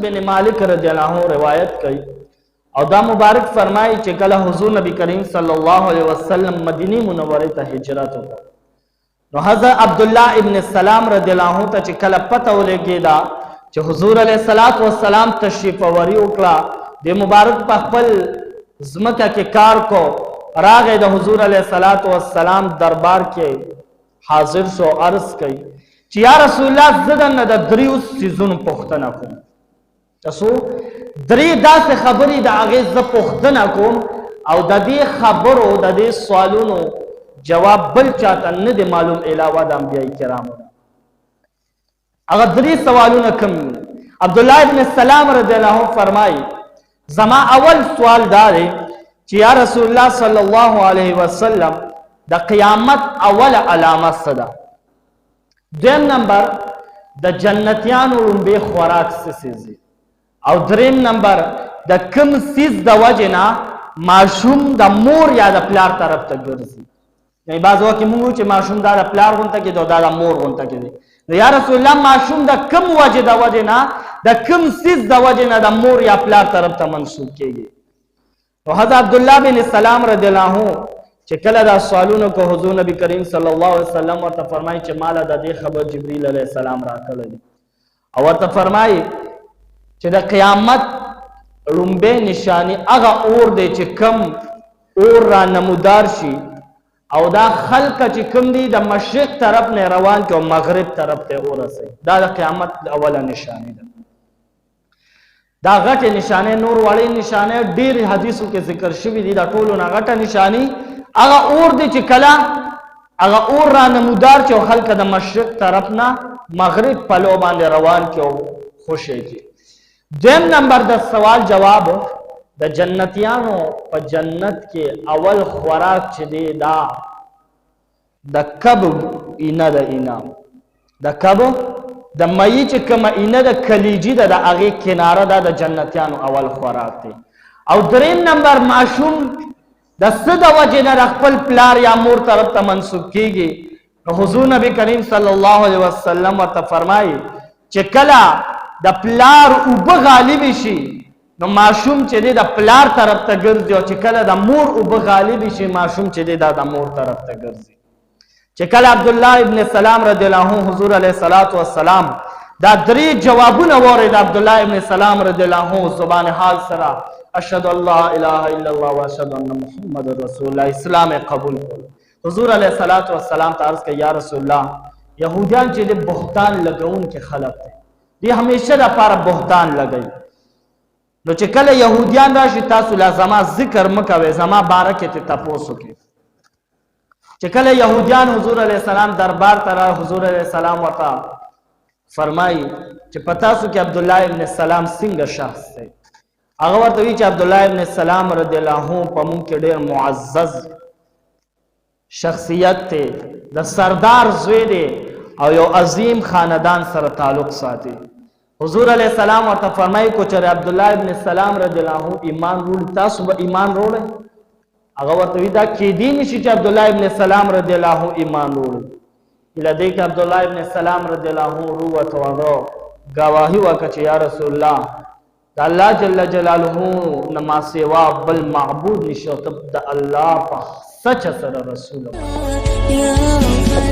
بن مالک رضی اللہ عنہ روایت کئی او دا مبارک فرمائی چې کله حضور نبی کریم صلی الله علیه وسلم مدینی منوره ته هجرت وکړ نو حضرت عبدالله ابن السلام رضی الله عنه ته چې کله پته ولګېده چې حضور علیه الصلاۃ والسلام تشریف آوری وکړه د مبارک په خپل ځمکه کې کار کو راغی د حضور علیه الصلاۃ والسلام دربار کې حاضر شو عرض کوي چې یا رسول الله زه درنه د دریو څیزونو پوښتنه کوم تاسو درې داسې خبرې د هغې زه پوښتنه کوم او د دې خبرو د دې سوالونو جواب بل چاته نه دی معلوم علاوه د انبیاء کرامو هغه درې سوالونه کوم عبدالله ابن السلام رضی الله عنه فرمایي زما اول سوال دا دی چې یا رسول الله صلی الله علیه وسلم د قیامت اول علامه څه ده دویم نمبر د جنتیانو لومبې خوراک څه څیز دی او دریم نمبر د کوم څیز د وجې نه ماشوم د مور یا د پلار طرف ته ګرځي یعنی بعض وخت موږ وایو چې ماشوم دا د پلار غونته کې دا د مور غونته کې دی نو یا رسول الله ماشوم د کوم وجې د وجې نه د کوم څیز د وجې نه د مور یا پلار طرف ته منسوب کېږي نو حضرت عبدالله بن السلام رضی الله عنه چې کله دا سوالونه کو حضور نبی کریم صلی الله علیه وسلم ورته فرمایي چې مالا د دې خبر جبرئیل علیه السلام راکړی دی او ورته فرمایي چې د قیامت لومبې نشانی هغه اور دی چې کم اور را نمودار شي او دا خلق چې کوم دي د مشرق طرف نه روان کې او مغرب طرف ته ورسي دا د قیامت اوله نشانی ده دا غټه نشانه نور وړي نشانه ډیر حدیثو کې ذکر شوی دي دا ټولو نه غټه نشانی هغه اور دی چې کله هغه اور را نمودار چې خلق د مشرق طرف نه مغرب په لو باندې روان کې او خوشي کی دیم نمبر د سوال جواب د جنتیانو په جنت کې اول خوراک چې دی دا د کبب اینه د اینه د کبب د مئی چې کومه اینه د کلیجی د هغې کناره دا د جنتیانو اول خوراک دی او دریم نمبر ماشوم د څه د وجې نه د خپل پلار یا مور طرف ته منسوب کیږي نو حضور نبی کریم صلی الله علیه وسلم ورته فرمایي چې کله د پلار اوبه غالب شي نو ماشوم چې دی د پلار طرف ته ګرځي او چې کله د مور اوبه غالب شي ماشوم چې دی دا د مور طرف ته ګرځي چې کله عبدالله ابن السلام رضی الله عنه حضور علیه الصلاۃ والسلام دا درې جوابونه واورېد عبدالله ابن السلام رضی الله عنه زبان حال سره اشهد ان لا اله الا الله واشهد ان محمد رسول الله اسلام قبول کړ حضور علیه الصلاۃ والسلام ته عرض کړ یا رسول الله یهودیان چې د بهتان لګون کې خلق دي دی همیشه د لپاره بهتان لګي نو چې کله یهودیان راشي تاسو لازمه ذکر مکوي زما بارکه ته تاسو کې چې کله یهودیان حضور علیه السلام دربار ته حضور علیه السلام ورته فرمایي چې پتا سو کې عبدالله ابن السلام څنګه شخص دی هغه ورته وی چې عبدالله ابن السلام رضی الله عنه په مونږ کې ډېر معزز شخصیت دی د سردار زوی دی او یو عظیم خاندان سره تعلق ساتي حضور علیه السلام ورته فرمایي کو چې عبدالله ابن السلام رضی الله عنه ایمان وروړي تاسو به ایمان وروړئ هغه ورته وی دا کېدی نشي چې عبدالله ابن السلام رضی الله عنه ایمان وروړي اله دې کې عبدالله ابن السلام رضی الله عنه وروته هغه گواهی وکړه چې یا رسول الله د الله جل جلاله نما سوا بل معبود نشو ته د الله په سچ سره رسول الله